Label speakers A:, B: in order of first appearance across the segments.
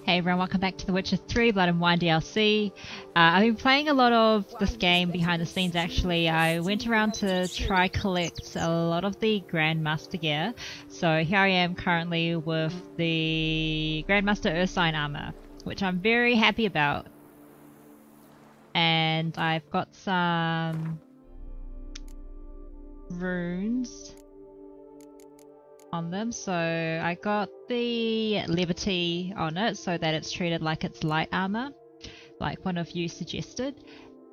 A: Hey everyone, welcome back to The Witcher 3 Blood and Wine DLC. I've been playing a lot of this game behind the scenes actually. I went around to try collect a lot of the Grandmaster gear. So here I am currently with the Grandmaster Ursine armor, which I'm very happy about. And I've got some runes on them, so I got the levity on it so that it's treated like it's light armor, like one of you suggested,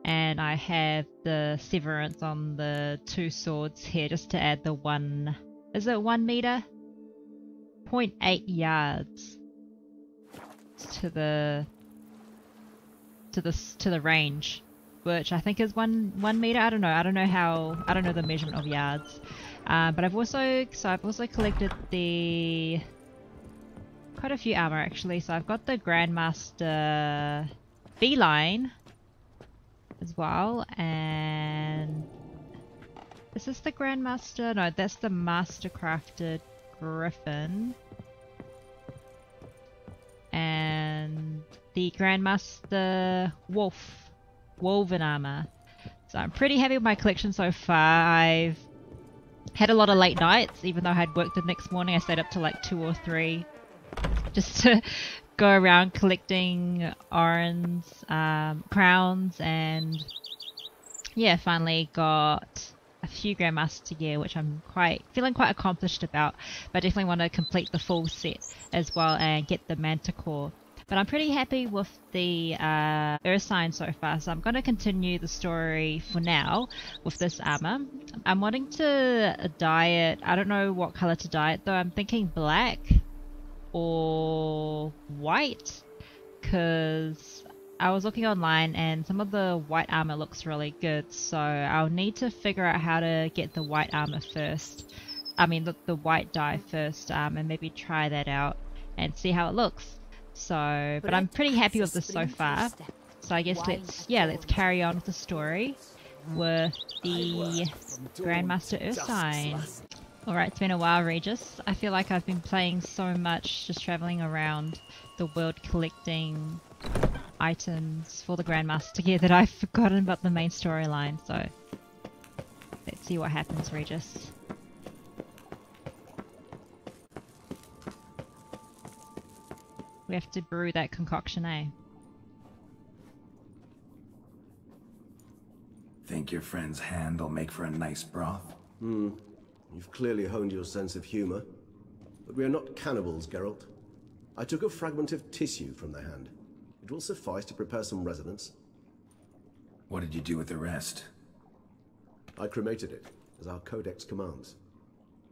A: and I have the severance on the two swords here just to add the 1 meter? 0.8 yards to the range, which I think is 1 meter. I don't know the measurement of yards. But I've also collected quite a few armor actually. So I've got the Grandmaster Feline as well, and is this the Grandmaster? No, that's the Mastercrafted Griffin, and the Grandmaster Wolven armor. So I'm pretty happy with my collection so far. I've had a lot of late nights, even though I had worked the next morning. I stayed up till like 2 or 3 just to go around collecting Orin's crowns, and yeah, finally got a few Grandmaster gear, which I'm feeling quite accomplished about, but I definitely want to complete the full set as well and get the Manticore. But I'm pretty happy with the Ursine so far, so I'm going to continue the story for now with this armor. I'm wanting to dye it, I don't know what color to dye it though. I'm thinking black or white, because I was looking online and some of the white armor looks really good, so I'll need to figure out how to get the white armor first. I mean the white dye first, and maybe try that out and see how it looks. So, but I'm pretty happy with this so far. So I guess let's carry on with the story with the Grandmaster Ursine. Alright, it's been a while, Regis. I feel like I've been playing so much, just traveling around the world collecting items for the Grandmaster gear, that I've forgotten about the main storyline. So let's see what happens, Regis. We have to brew that concoction, eh?
B: Think your friend's hand will make for a nice broth?
C: You've clearly honed your sense of humor. But we are not cannibals, Geralt. I took a fragment of tissue from their hand. It will suffice to prepare some resonance.
B: What did you do with the rest?
C: I cremated it, as our codex commands.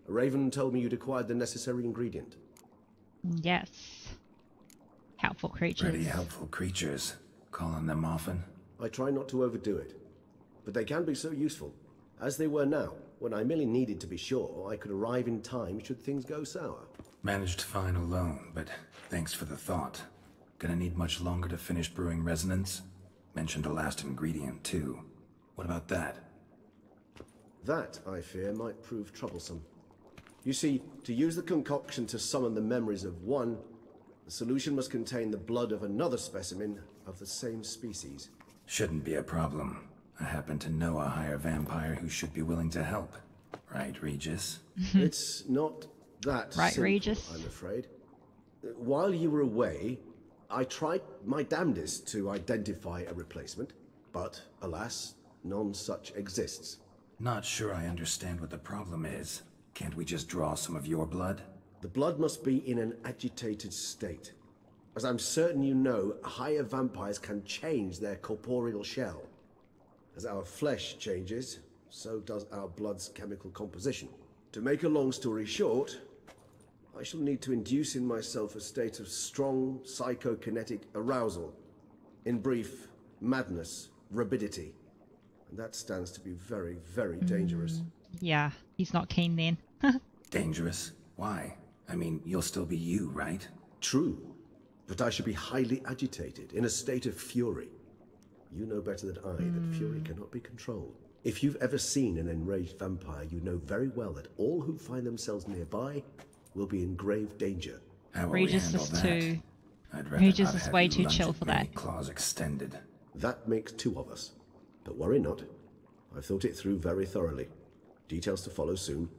C: A raven told me you'd acquired the necessary ingredient.
A: Yes. Helpful creatures.
B: Pretty helpful creatures. Call on them often?
C: I try not to overdo it, but they can be so useful, as they were now, when I merely needed to be sure I could arrive in time should things go sour.
B: Managed fine alone, but thanks for the thought. Gonna need much longer to finish brewing resonance? Mentioned a last ingredient too. What about that?
C: That, I fear, might prove troublesome. You see, to use the concoction to summon the memories of one, the solution must contain the blood of another specimen of the same species.
B: Shouldn't be a problem. I happen to know a higher vampire who should be willing to help. Right, Regis?
C: It's not that
A: right,
C: simple,
A: Regis?
C: I'm afraid. While you were away, I tried my damnedest to identify a replacement, but alas, none such exists.
B: Not sure I understand what the problem is. Can't we just draw some of your blood?
C: The blood must be in an agitated state. As I'm certain you know, higher vampires can change their corporeal shell. As our flesh changes, so does our blood's chemical composition. To make a long story short, I shall need to induce in myself a state of strong psychokinetic arousal. In brief, madness, rabidity. And that stands to be very, very dangerous.
A: Yeah, he's not keen then.
B: Dangerous? Why? I mean, you'll still be you, right?
C: True, but I should be highly agitated, in a state of fury. You know better than I that fury cannot be controlled. If you've ever seen an enraged vampire, you know very well that all who find themselves nearby will be in grave danger.
B: How will we
A: Regis
B: handle
A: is
B: that?
A: too.
B: I'd rather
A: Regis
B: not
A: is
B: have
A: way
B: you
A: too
B: lunge
A: chill
B: at
A: for
B: me,
A: that.
B: claws extended.
C: That makes 2 of us. But worry not. I've thought it through very thoroughly. Details to follow soon.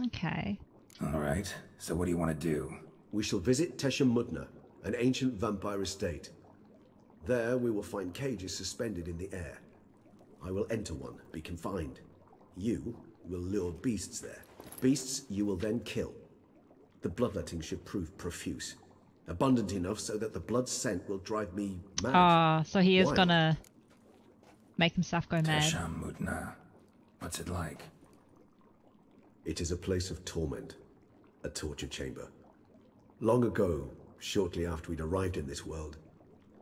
A: Okay.
B: Alright, so what do you want to do?
C: We shall visit Tesham Mutna, an ancient vampire estate. There we will find cages suspended in the air. I will enter one, be confined. You will lure beasts there. Beasts you will then kill. The bloodletting should prove profuse. Abundant enough so that the blood scent will drive me mad.
A: Ah, so he is
C: Wild.
A: gonna make himself go mad.
B: Tesham Mutna. What's it like?
C: It is a place of torment. A torture chamber. Long ago, shortly after we'd arrived in this world,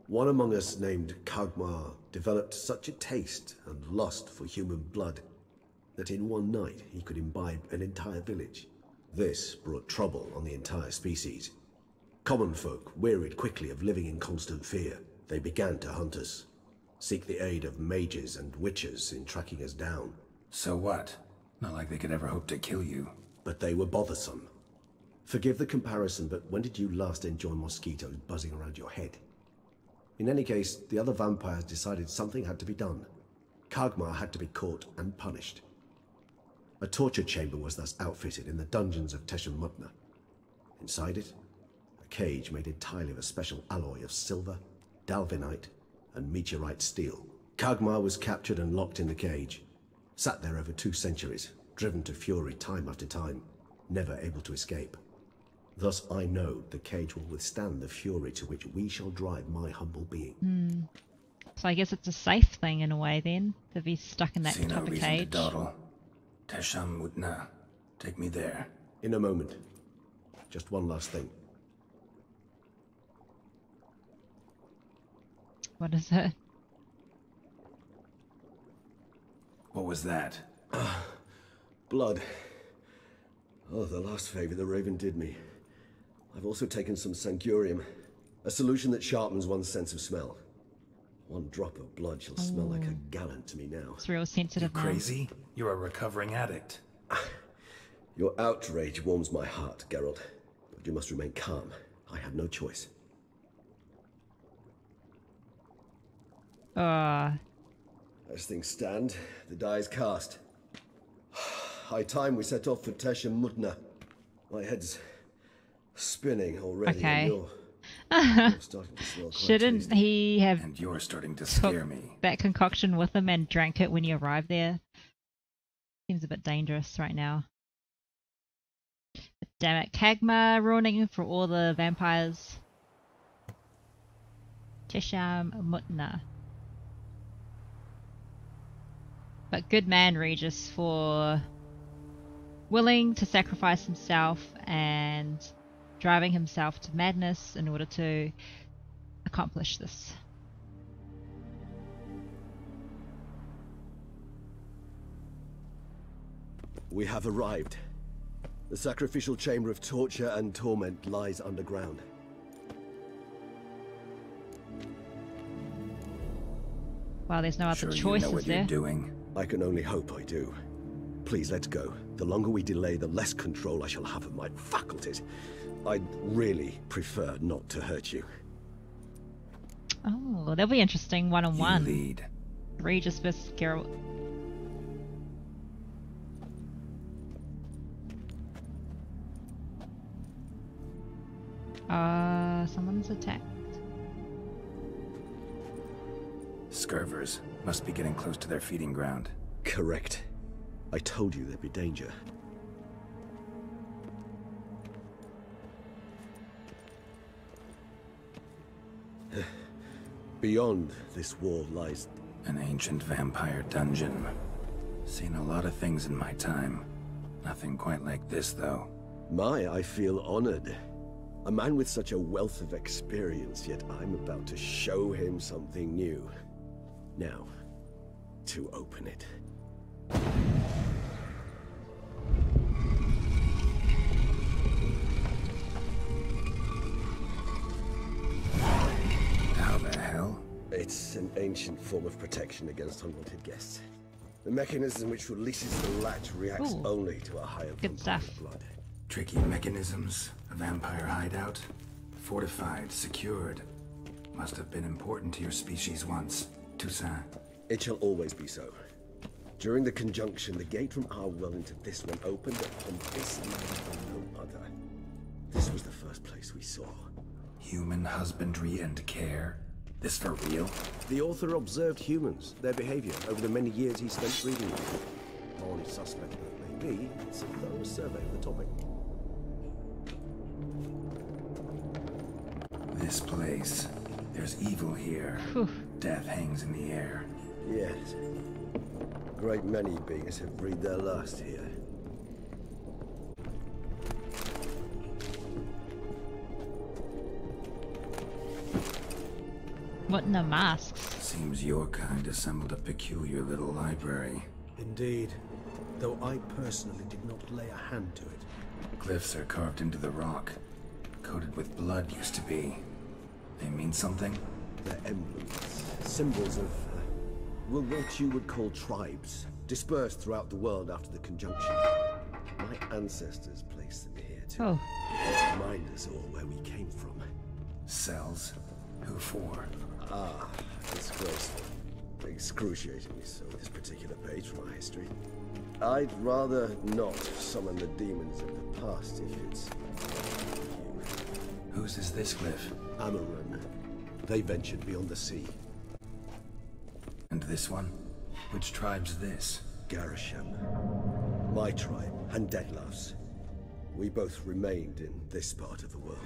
C: one among us named Kagmar developed such a taste and lust for human blood that in one night he could imbibe an entire village. This brought trouble on the entire species. Common folk wearied quickly of living in constant fear. They began to hunt us, seek the aid of mages and witches in tracking us down.
B: So what? Not like they could ever hope to kill you.
C: But they were bothersome. Forgive the comparison, but when did you last enjoy mosquitoes buzzing around your head? In any case, the other vampires decided something had to be done. Kagmar had to be caught and punished. A torture chamber was thus outfitted in the dungeons of Tesham Mutna. Inside it, a cage made entirely of a special alloy of silver, dalvinite, and meteorite steel. Kagmar was captured and locked in the cage. Sat there over 2 centuries, driven to fury time after time, never able to escape. Thus I know the cage will withstand the fury to which we shall drive my humble being.
A: So I guess it's a safe thing in a way then, to be stuck in that
B: See no
A: type of
B: reason to
A: cage.
B: dawdle. Tesham Mutna. Take me there.
C: In a moment. Just one last thing.
A: What is it?
B: What was that?
C: Blood. Oh, the last favor the Raven did me. I've also taken some Sangurium, a solution that sharpens one's sense of smell. 1 drop of blood shall smell like a gallon to me now.
A: It's real
B: You
A: sensitive now.
B: crazy? You're a recovering addict.
C: Your outrage warms my heart, Geralt. But you must remain calm. I have no choice.
A: Ah,
C: As things stand, the die is cast. High time we set off for Tesham Mutna. My head's spinning already.
A: Okay.
C: And you're starting to smell quite
A: shouldn't
C: tasty.
A: he have
B: And you're starting to scare me.
A: that concoction with him and drank it when you arrived there? Seems a bit dangerous right now. But damn it, Kagmar ruining for all the vampires. Tesham Mutna. But good man Regis for willing to sacrifice himself and driving himself to madness in order to accomplish this.
C: We have arrived. The sacrificial chamber of torture and torment lies underground.
A: Wow, there's no other
B: Sure you know
A: choices
B: what
A: there.
B: you're doing.
C: I can only hope I do. Please, let's go. The longer we delay, the less control I shall have of my faculties. I'd really prefer not to hurt you.
A: Oh, that'll be interesting
B: You
A: one-on-one.
B: lead.
A: Regis vs. Geralt. Someone's attacked.
B: Scurvers must be getting close to their feeding ground.
C: Correct. I told you there'd be danger. Beyond this wall lies...
B: An ancient vampire dungeon. Seen a lot of things in my time. Nothing quite like this, though.
C: I feel honored. A man with such a wealth of experience, yet I'm about to show him something new. Now, to open it.
B: How the hell?
C: It's an ancient form of protection against unwanted guests. The mechanism which releases the latch reacts
A: Ooh.
C: only to a higher
A: Good
C: vampire
A: stuff.
C: blood.
B: Tricky mechanisms, a vampire hideout. Fortified, secured. Must have been important to your species once. Toussaint.
C: It shall always be so. During the conjunction, the gate from our well into this one opened upon this land and no other. This was the first place we saw.
B: Human husbandry and care? This for real?
C: The author observed humans, their behavior, over the many years he spent reading them. Only suspect that may be, it's a thorough survey of the topic.
B: This place. There's evil here.
A: Whew.
B: Death hangs in the air.
C: Yes. A great many beings have breathed their last here.
A: Mutna masks.
B: Seems your kind assembled a peculiar little library.
C: Indeed. Though I personally did not lay a hand to it.
B: Glyphs are carved into the rock. Coated with blood used to be. They mean something?
C: They're emblems. Symbols of, well, what you would call tribes. Dispersed throughout the world after the conjunction. My ancestors placed them here to remind us all where we came from.
B: Cells? Who for?
C: Ah, disgraceful. Excruciatingly so, this particular page from our history. I'd rather not summon the demons of the past if it's you.
B: Whose is this glyph?
C: Amaran. They ventured beyond the sea.
B: And this one? Which tribe's this?
C: Garisham. My tribe, and Deadlough's. We both remained in this part of the world.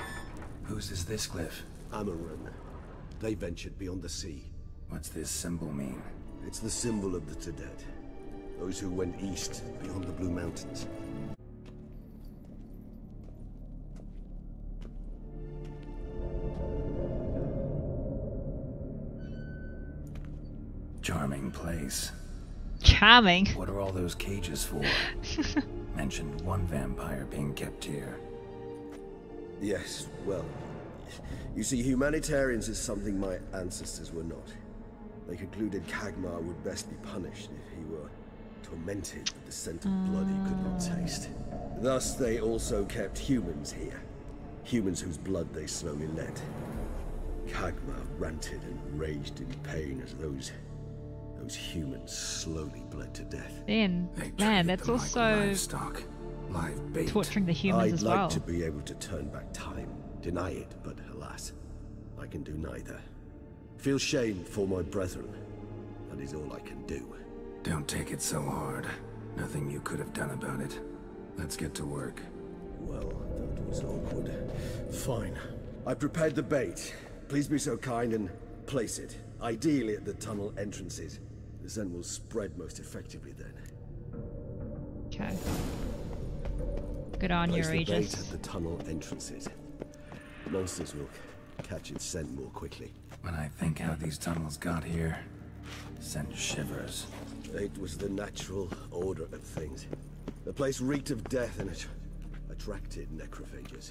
B: Whose is this glyph?
C: Amaran. They ventured beyond the sea.
B: What's this symbol mean?
C: It's the symbol of the Tedet. Those who went east beyond the Blue Mountains.
B: Charming place.
A: Charming.
B: What are all those cages for? Mentioned one vampire being kept here.
C: Yes, well, you see, humanitarians is something my ancestors were not. They concluded Kagmar would best be punished if he were tormented with the scent of blood he could not taste. Thus, they also kept humans here. Humans whose blood they slowly let. Kagmar ranted and raged in pain as those humans slowly bled to death.
A: Then, man, that's also
B: livestock, live bait.
A: torturing the humans as well.
C: I'd like to be able to turn back time, deny it, but alas, I can do neither. Feel shame for my brethren. That is all I can do.
B: Don't take it so hard. Nothing you could have done about it. Let's get to work.
C: Well, that was awkward. Fine. I prepared the bait. Please be so kind and place it. Ideally at the tunnel entrances. The scent will spread most effectively then.
A: Okay. Good on you,
C: Place the bait
A: Regis.
C: at the tunnel entrances. Monsters will catch its scent more quickly.
B: When I think how these tunnels got here, send shivers.
C: It was the natural order of things. The place reeked of death and it attracted necrophages.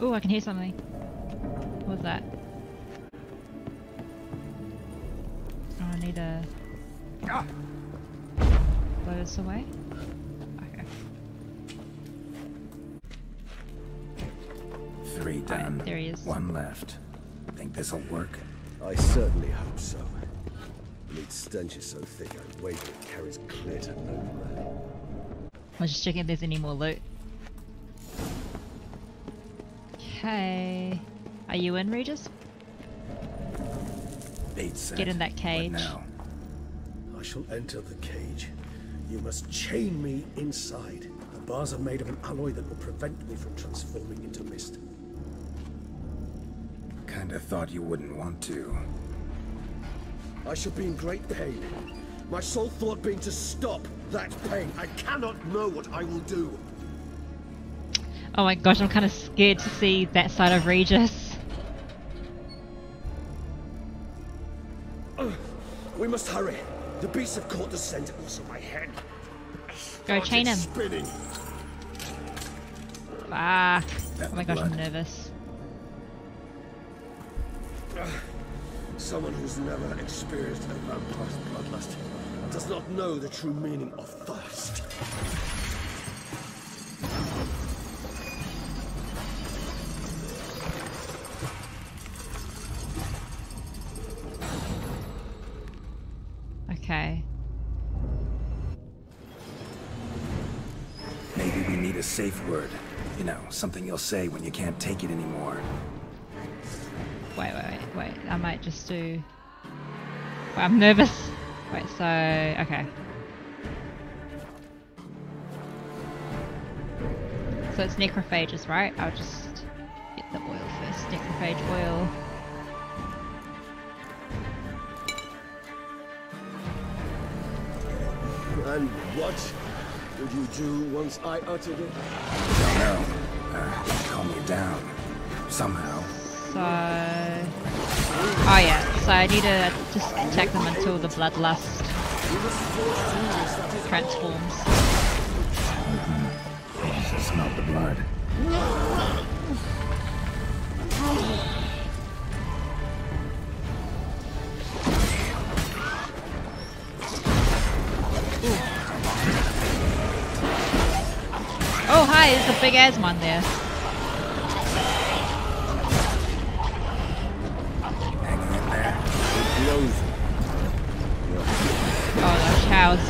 A: Oh, I can hear something. What was that? Oh, I need to blow this away. Okay.
B: 3 done.
A: There he is.
B: 1 left. Think this'll work?
C: I certainly hope so. The meat stench is so thick I wager it carries clear to nowhere.
A: I was just checking if there's any more loot. Okay. Are you in, Regis?
B: Bait set.
A: Get in that
B: What
A: cage.
B: now?
C: I shall enter the cage. You must chain me inside. The bars are made of an alloy that will prevent me from transforming into mist.
B: Kinda thought you wouldn't want to.
C: I shall be in great pain. My sole thought being to stop that pain. I cannot know what I will do.
A: Oh my gosh, I'm kind of scared to see that side of Regis.
C: We must hurry. The beasts have caught the scent, also my head.
A: Go chain him.
C: Spinning.
A: Fuck. Oh my gosh, I'm
B: blood.
A: nervous.
C: Someone who's never experienced a vampire's bloodlust does not know the true meaning of thirst.
B: safe word. You know, something you'll say when you can't take it anymore.
A: Wait. I might just do... Wait, I'm nervous. Wait, so... Okay. So it's necrophages, right? I'll just get the oil first. Necrophage oil.
C: And what would you do once I uttered it?
B: Don't know. Calm me down. Somehow.
A: So... Oh yeah, so I need to just attack them until the Bloodlust transforms.
B: Smell the blood.
A: Oh hi, there's a big ass one there. Oh gosh, house.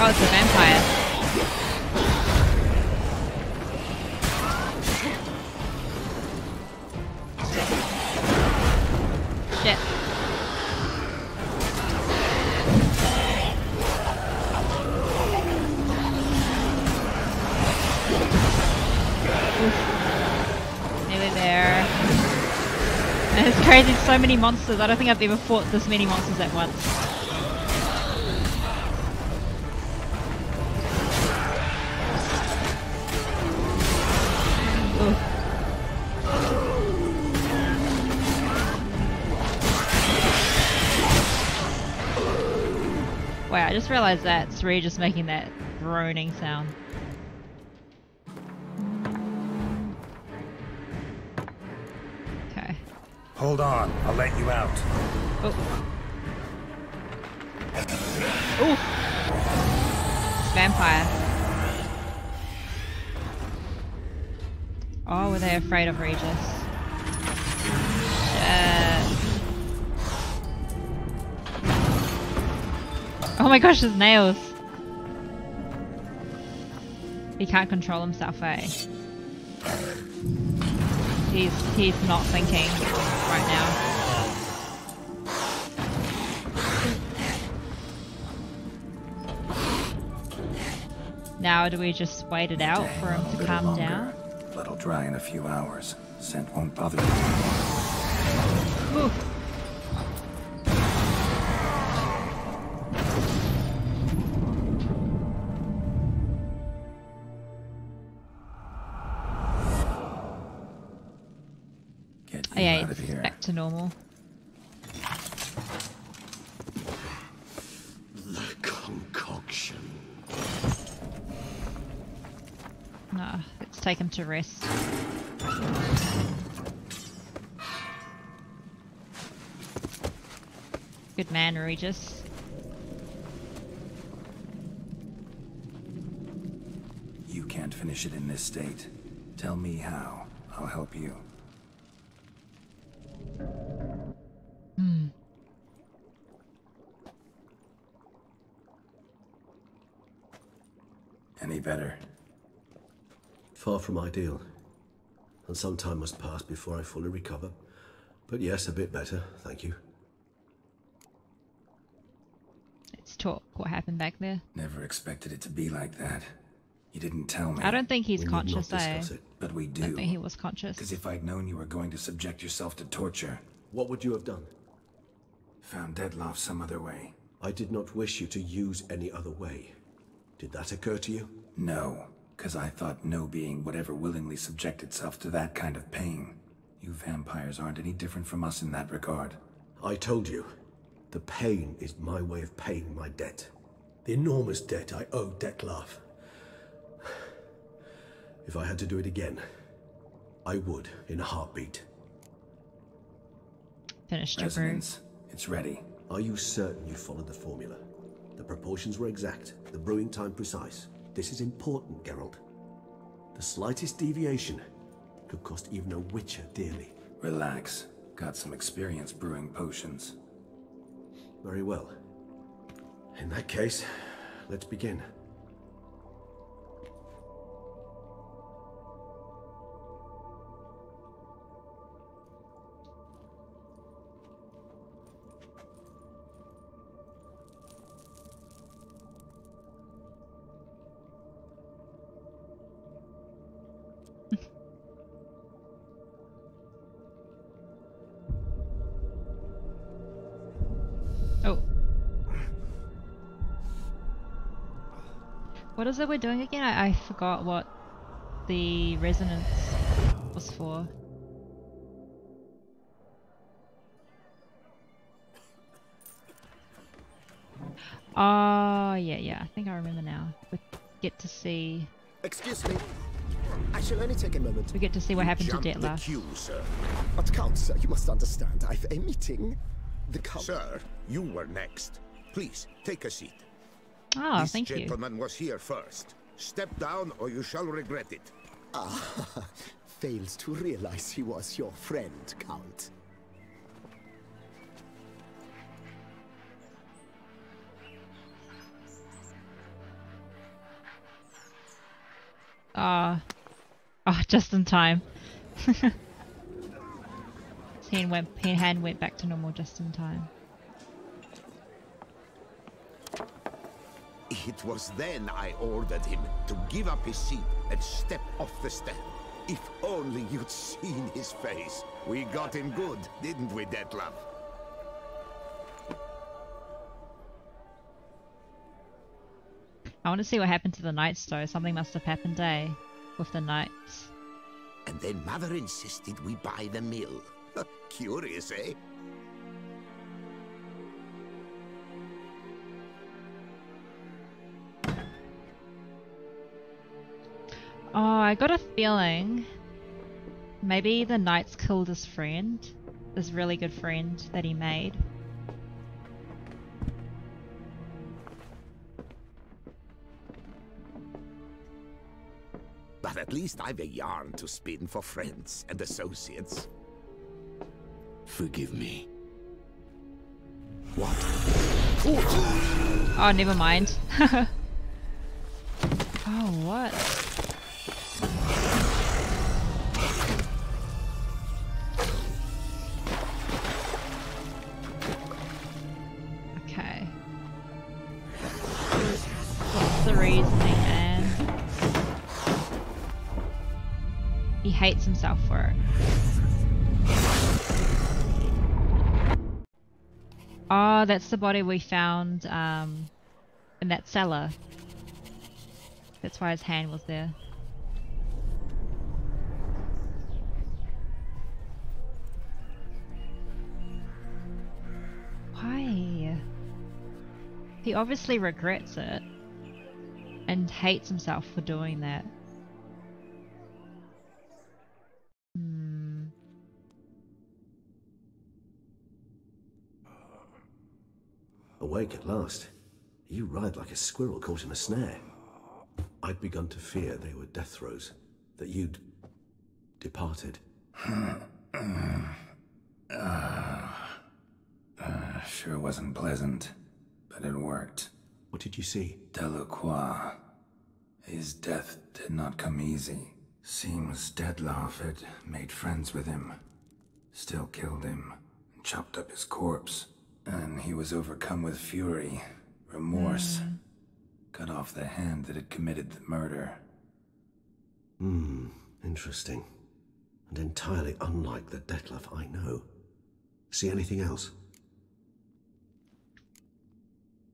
A: Oh, it's a vampire. Shit. Oof. Nearly there. And it's crazy, so many monsters. I don't think I've ever fought this many monsters at once. Oof. Wait, I just realized that's Regis making that groaning sound. Okay.
B: Hold on, I'll let you out.
A: Oh. Ooh. Vampire. Oh, were they afraid of Regis? Oh my gosh, his nails! He can't control himself, eh? He's not thinking right now. Now do we just wait it out for him to calm down?
B: Blood'll dry in a few hours. Scent won't bother you.
A: Ooh.
B: Oh,
A: yeah,
B: out of here.
A: Back to normal.
C: The concoction.
A: No, let's take him to rest. Good man, Regis.
B: You can't finish it in this state. Tell me how. I'll help you. Any better?
C: Far from ideal. And some time must pass before I fully recover. But yes, a bit better, thank you.
A: Let's talk. What happened back there?
B: Never expected it to be like that. You didn't tell me.
A: I don't think he's
C: We need
A: conscious,
C: not
A: eh?
C: discuss it.
B: But we
A: I don't
B: do.
A: think he was conscious.
B: Because if I'd known you were going to subject yourself to torture,
C: What would you have done?
B: found Deadloff some other way.
C: I did not wish you to use any other way. Did that occur to you?
B: No, because I thought no being would ever willingly subject itself to that kind of pain. You vampires aren't any different from us in that regard.
C: I told you, the pain is my way of paying my debt. The enormous debt I owe Dettlaff. If I had to do it again, I would in a heartbeat.
A: Finished your brew.
B: Resonance, it's ready.
C: Are you certain you followed the formula? The proportions were exact, the brewing time precise. This is important, Geralt. The slightest deviation could cost even a witcher dearly.
B: Relax. Got some experience brewing potions.
C: Very well. In that case, let's begin.
A: What is it we're doing again? I forgot what the resonance was for. Oh, yeah, I think I remember now. We get to see...
D: Excuse me. I shall only take a moment.
A: We get to see what happened to
D: Jump the
A: Detlef.
D: queue, sir. But Count, sir, you must understand. I've a meeting. The Count...
E: Sir, you were next. Please, take a seat.
A: Oh,
E: this
A: thank you.
E: gentleman was here first. Step down or you shall regret it.
D: Ah, fails to realize he was your friend, Count.
A: Oh, just in time. His hand went back to normal just in time.
E: It was then I ordered him to give up his seat and step off the stand. If only you'd seen his face. We got him good, didn't we, Detlef?
A: I want to see what happened to the knights though. Something must have happened, with the knights.
E: And then Mother insisted we buy the mill. Curious, eh?
A: Oh, I got a feeling maybe the knights killed his friend. This really good friend that he made.
E: But at least I've a yarn to spin for friends and associates. Forgive me. What?
A: Oh, never mind. Oh, what? Okay. What's the reasoning, man? He hates himself for it. Oh, that's the body we found in that cellar. That's why his hand was there. Why? He obviously regrets it and hates himself for doing that.
C: Awake at last. You ride like a squirrel caught in a snare. I'd begun to fear they were death throes, that you'd departed.
B: Sure wasn't pleasant, but it worked.
C: What did you see?
B: Delacroix. His death did not come easy. Seems Detlef had made friends with him, still killed him, and chopped up his corpse. And he was overcome with fury, remorse. Cut off the hand that had committed the murder.
C: Interesting. And entirely unlike the Detlef I know. See anything else?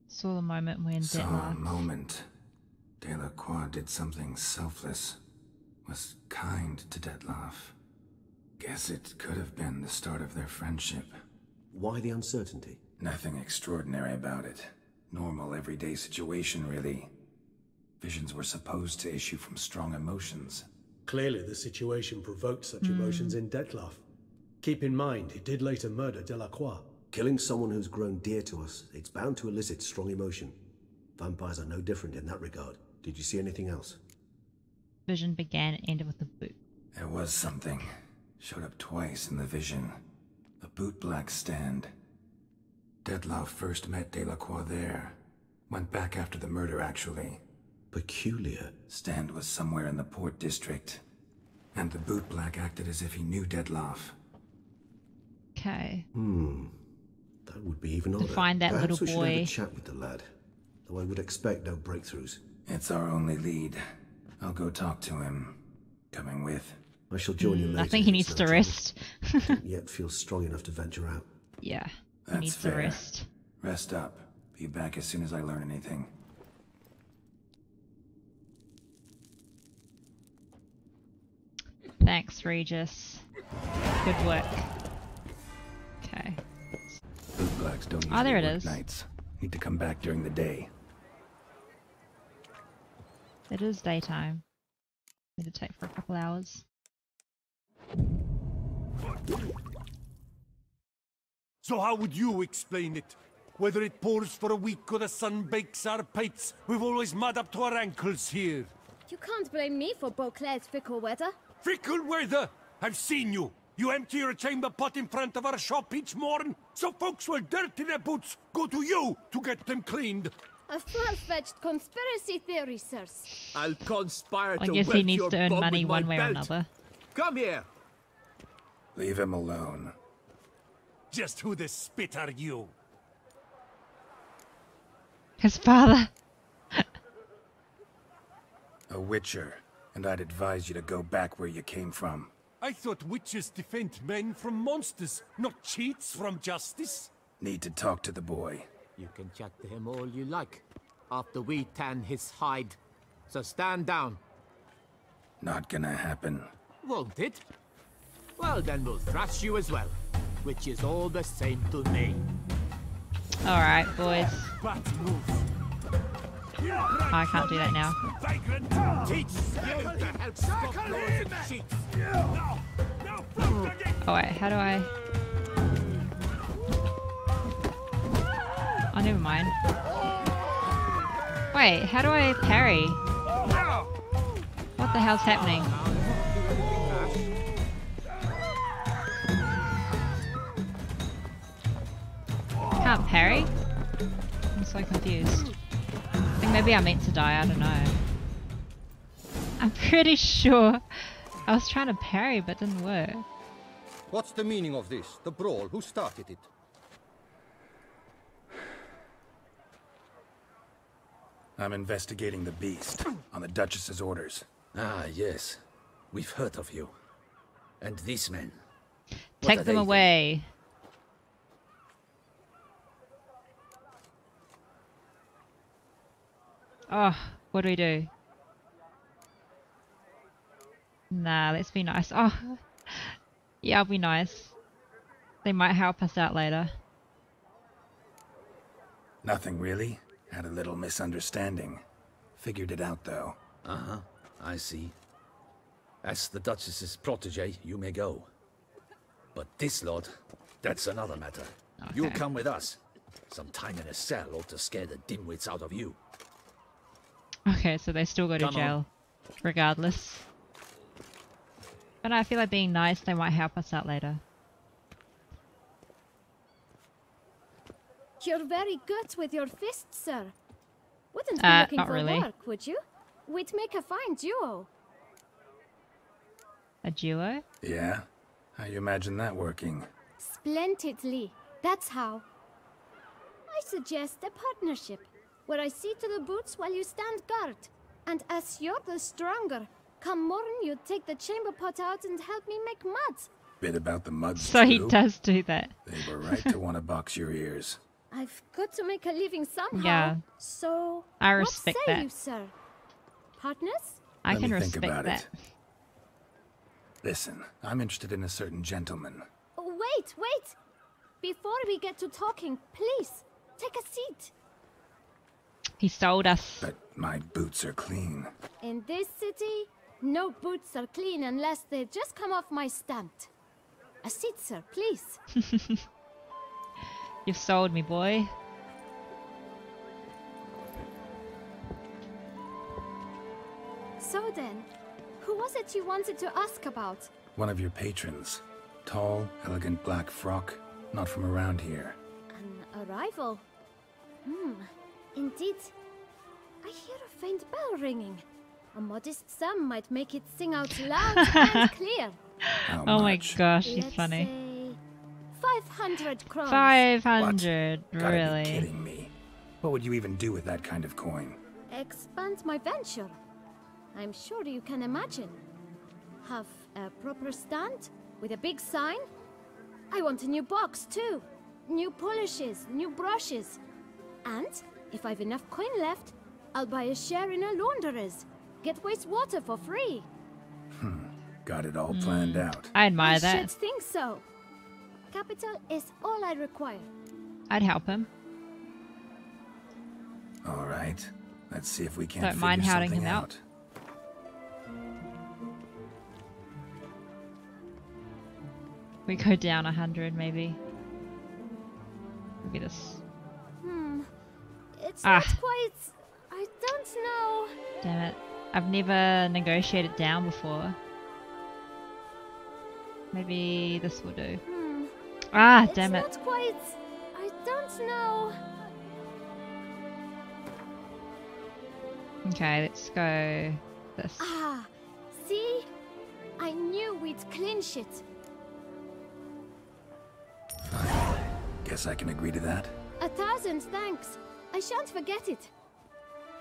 A: Saw the moment when
B: Saw a
A: Detlef...
B: moment. Delacroix did something selfless. Was kind to Detlef. Guess it could have been the start of their friendship.
C: Why the uncertainty?
B: Nothing extraordinary about it. Normal, everyday situation, really. Visions were supposed to issue from strong emotions.
F: Clearly the situation provoked such emotions in Detlef. Keep in mind, he did later murder Delacroix.
C: Killing someone who's grown dear to us, it's bound to elicit strong emotion. Vampires are no different in that regard. Did you see anything else?
A: Vision began and ended with a boot.
B: There was something. Showed up twice in the vision. A bootblack stand. Detlef first met Delacroix there. Went back after the murder, actually.
C: Peculiar.
B: Stand was somewhere in the Port District. And the bootblack acted as if he knew Detlef.
A: Okay.
C: That would be even odder.
A: Find that
C: Perhaps
A: little
C: we should
A: boy.
C: have a chat with the lad. Though I would expect no breakthroughs.
B: It's our only lead. I'll go talk to him. Coming with.
C: I shall join you later.
A: I think he
C: if
A: needs
C: it's
A: to
C: no
A: rest.
C: trouble. Don't yet feel strong enough to venture out.
A: Yeah, he
B: That's
A: needs
B: fair.
A: to rest.
B: Rest up. Be back as soon as I learn anything.
A: Thanks, Regis. Good work. Okay.
B: Bootblacks don't
A: Oh, there it
B: usually work
A: is.
B: nights. Need to come back during the day.
A: It is daytime. Meditate for a couple hours.
G: So how would you explain it? Whether it pours for a week or the sun bakes our pipes, we've always mud up to our ankles here.
H: You can't blame me for Beauclair's fickle weather.
G: Fickle weather! I've seen you. You empty your chamber pot in front of our shop each morn, so folks will dirty their boots, go to you to get them cleaned.
H: A far-fetched conspiracy theory, sirs.
D: I'll conspire
A: I
D: to
A: guess he
D: welt
A: needs
D: your
A: to earn
D: bum
A: money
D: with my
A: one way or
D: belt.
A: another.
D: Come here.
B: Leave him alone.
G: Just who the spit are you?
A: His father.
B: A witcher, and I'd advise you to go back where you came from.
G: I thought witches defend men from monsters, not cheats from justice.
B: Need to talk to the boy.
D: You can chat to him all you like, after we tan his hide. So stand down.
B: Not gonna happen.
D: Won't it? Well, then we'll thrash you as well, which is all the same to me.
A: Alright, boys.
G: Bat move.
A: I can't do that now.
G: Vagrant! Teach skill to help stop those and cheats. Now,
A: Oh wait, how do I... Oh, never mind. Wait, how do I parry? What the hell's happening? Can't parry? I'm so confused. I think maybe I meant to die, I don't know. I'm pretty sure I was trying to parry but it didn't work.
I: What's the meaning of this? The brawl? Who started it?
B: I'm investigating the beast, on the Duchess's orders.
J: Ah, yes. We've heard of you. And these men.
A: Take them away. Oh, what do we do? Nah, let's be nice. Oh, yeah, I'll be nice. They might help us out later.
B: Nothing really. Had a little misunderstanding. Figured it out though.
J: Uh-huh, I see. As the Duchess's protege, you may go. But this lot, that's another matter.
A: Okay.
J: You'll come with us. Some time in a cell ought to scare the dimwits out of you.
A: Okay, so they still go to jail, regardless. But I feel like being nice, they might help us out later.
H: You're very good with your fists, sir. Wouldn't be looking
A: not
H: for
A: really.
H: work, would you? We'd make a fine duo.
A: A duo?
B: Yeah? How you imagine that working?
H: Splendidly. That's how. I suggest a partnership, where I see to the boots while you stand guard. And as you're the stronger, come morn you take the chamber pot out and help me make mud.
B: Bit about the muds
A: So he
B: too?
A: does do that.
B: They were right to want to box your ears.
H: I've got to make a living somehow.
A: Yeah.
H: So,
A: I respect
H: what say
A: that.
H: you, sir? Partners?
A: I
B: Let
A: can
B: me think
A: respect
B: about
A: that.
B: it. Listen, I'm interested in a certain gentleman.
H: Oh, wait! Before we get to talking, please, take a seat.
A: He sold us.
B: But my boots are clean.
H: In this city, no boots are clean unless they just come off my stand. A seat, sir, please.
A: You've sold me, boy.
H: So then, who was it you wanted to ask about?
B: One of your patrons. Tall, elegant black frock. Not from around here.
H: An arrival? Indeed. I hear a faint bell ringing. A modest sum might make it sing out loud and clear.
B: How
A: Oh my
B: much?
A: gosh, he's
H: Let's
A: funny.
H: say 500 crowns.
A: 500,
B: Gotta be
A: really?
B: kidding me. What would you even do with that kind of coin?
H: Expand my venture. I'm sure you can imagine. Have a proper stand with a big sign. I want a new box too. New polishes, new brushes. And if I've enough coin left, I'll buy a share in a launderer's. Get wastewater for free.
B: Got it all planned out.
A: I admire
H: I
A: that.
H: should think so. Capital is all I require.
A: I'd help him.
B: All right. Let's see if we can't
A: Don't
B: figure
A: mind helping
B: something
A: him out.
B: out.
A: We go down 100 maybe. Look at this.
H: It's not quite... I don't know.
A: Damn it. I've never negotiated down before. Maybe this will do. Damn it.
H: It's not quite... I don't know.
A: Okay, let's go this.
H: See? I knew we'd clinch it.
B: Fine. Guess I can agree to that.
H: 1,000 thanks. I shan't forget it.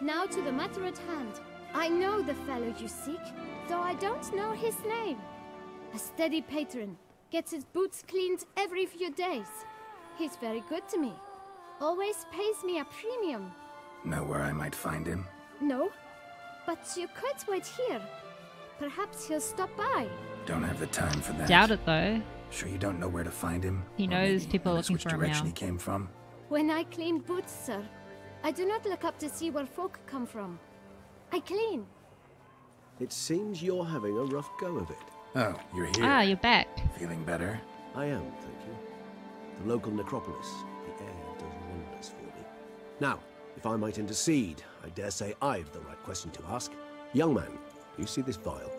H: Now to the matter at hand. I know the fellow you seek, though I don't know his name. A steady patron. Gets his boots cleaned every few days. He's very good to me. Always pays me a premium.
B: Know where I might find him?
H: No, but you could wait here. Perhaps he'll stop by.
B: Don't have the time for that.
A: Doubt it though.
B: Sure you don't know where to find him?
A: He
B: Or
A: knows
B: maybe
A: people are
B: notice
A: looking
B: which
A: for him
B: direction
A: now.
B: he came from?
H: When I clean boots, sir, I do not look up to see where folk come from. I clean.
C: It seems you're having a rough go of it.
B: Oh, you're here.
A: You're back.
B: Feeling better?
C: I am, thank you. The local necropolis. The air does wonders for me. Now, if I might intercede, I dare say I've the right question to ask. Young man, you see this vial?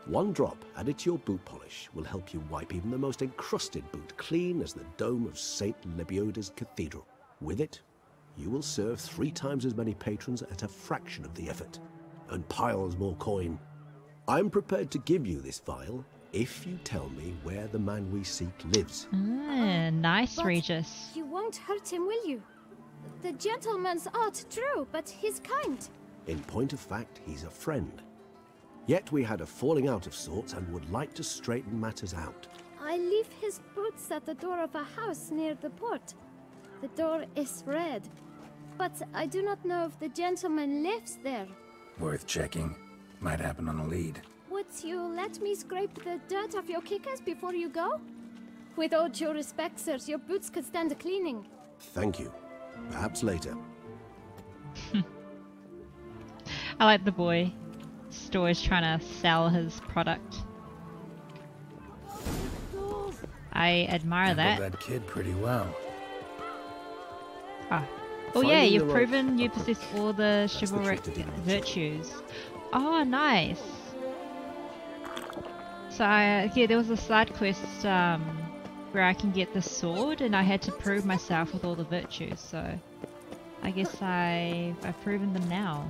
C: One drop added to your boot polish will help you wipe even the most encrusted boot clean as the dome of St. Lebioda's Cathedral. With it, you will serve 3 times as many patrons at a fraction of the effort, and piles more coin. I'm prepared to give you this vial if you tell me where the man we seek lives.
A: Nice,
H: But
A: Regis.
H: You won't hurt him, will you? The gentleman's art, true, but he's kind.
C: In point of fact, he's a friend. Yet we had a falling out of sorts and would like to straighten matters out.
H: I leave his boots at the door of a house near the port. The door is red, but I do not know if the gentleman lives there.
B: Worth checking. Might happen on a lead.
H: Would you let me scrape the dirt off your kickers before you go? With all due respect, sirs, your boots could stand a cleaning.
C: Thank you. Perhaps later.
A: I like the boy. Store's trying to sell his product. I admire
B: Handled
A: that.
B: that kid pretty well.
A: Oh yeah,
C: Finding
A: you've
C: the
A: proven
C: right
A: you
C: upper.
A: possess all the
C: the
A: chivalric
C: trick to the
A: virtues. Oh, nice. So yeah, there was a side quest where I can get the sword, and I had to prove myself with all the virtues. So I guess I've proven them now.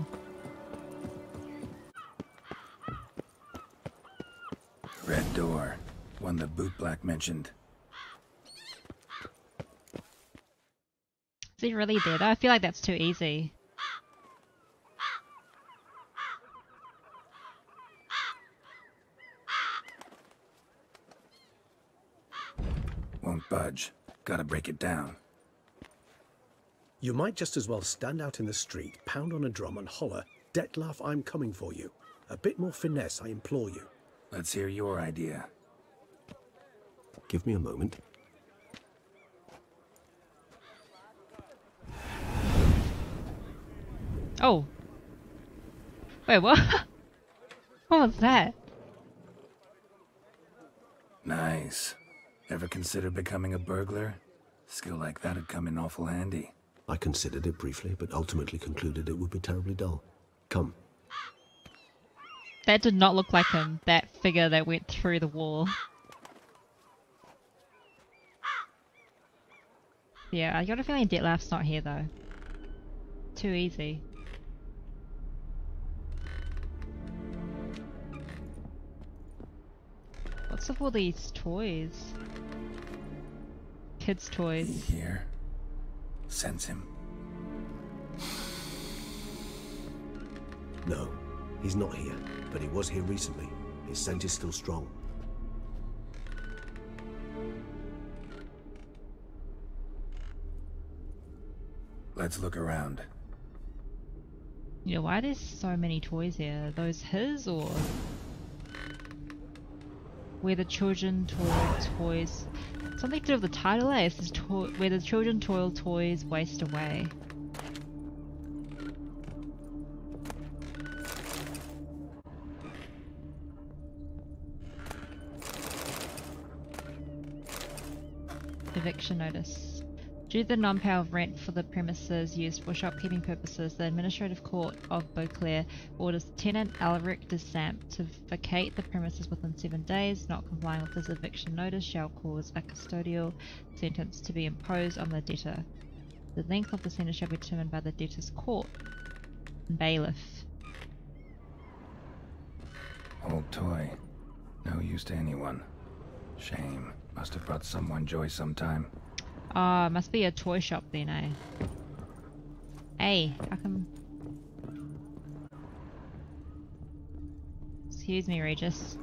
B: Red door. One the boot black mentioned.
A: Is he really there though? I feel like that's too easy.
B: Won't budge. Gotta break it down.
F: You might just as well stand out in the street, pound on a drum and holler, "Detlef, I'm coming for you." A bit more finesse, I implore you.
B: Let's hear your idea.
C: Give me a moment.
A: Oh. Wait, what? What was that?
B: Nice. Ever consider becoming a burglar? Skill like that'd come in awful handy.
C: I considered it briefly, but ultimately concluded it would be terribly dull. Come.
A: That did not look like him, that figure that went through the wall. Yeah, I got a feeling Detlef's not here though. Too easy. What's up with all these toys? Kids' toys.
B: Here. Sense him.
C: No, he's not here, but he was here recently. His scent is still strong.
B: Let's look around.
A: You know, why there's so many toys here? Are those his or? Where the children toil toys. Something to do with the title, eh? It says where the children toil toys waste away. Eviction notice. Due to the non-pay of rent for the premises used for shopkeeping purposes, the Administrative Court of Beauclair orders tenant Alaric de Samp to vacate the premises within 7 days. Not complying with this eviction notice shall cause a custodial sentence to be imposed on the debtor. The length of the sentence shall be determined by the debtor's court. Bailiff.
B: Old toy. No use to anyone. Shame. Must have brought someone joy sometime.
A: Oh, must be a toy shop then, eh? Hey, how come... Excuse me, Regis.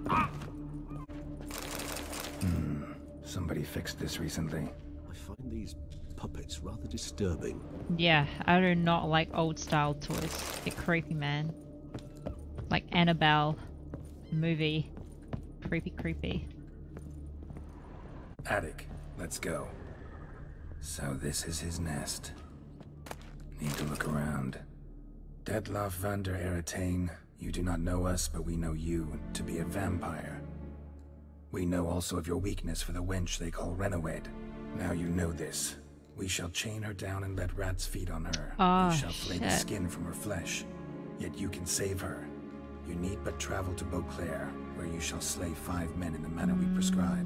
B: Somebody fixed this recently.
F: I find these puppets rather disturbing.
A: Yeah, I do not like old style toys. They're creepy, man. Like Annabelle movie. Creepy.
B: Attic, let's go. So this is his nest. Need to look around. Detlaff van der Eretain, you do not know us, but we know you to be a vampire. We know also of your weakness for the wench they call Renawed. Now you know this. We shall chain her down and let rats feed on her.
A: Oh,
B: we shall flay the skin from her flesh. Yet you can save her. You need but travel to Beauclair, where you shall slay 5 men in the manner we prescribe.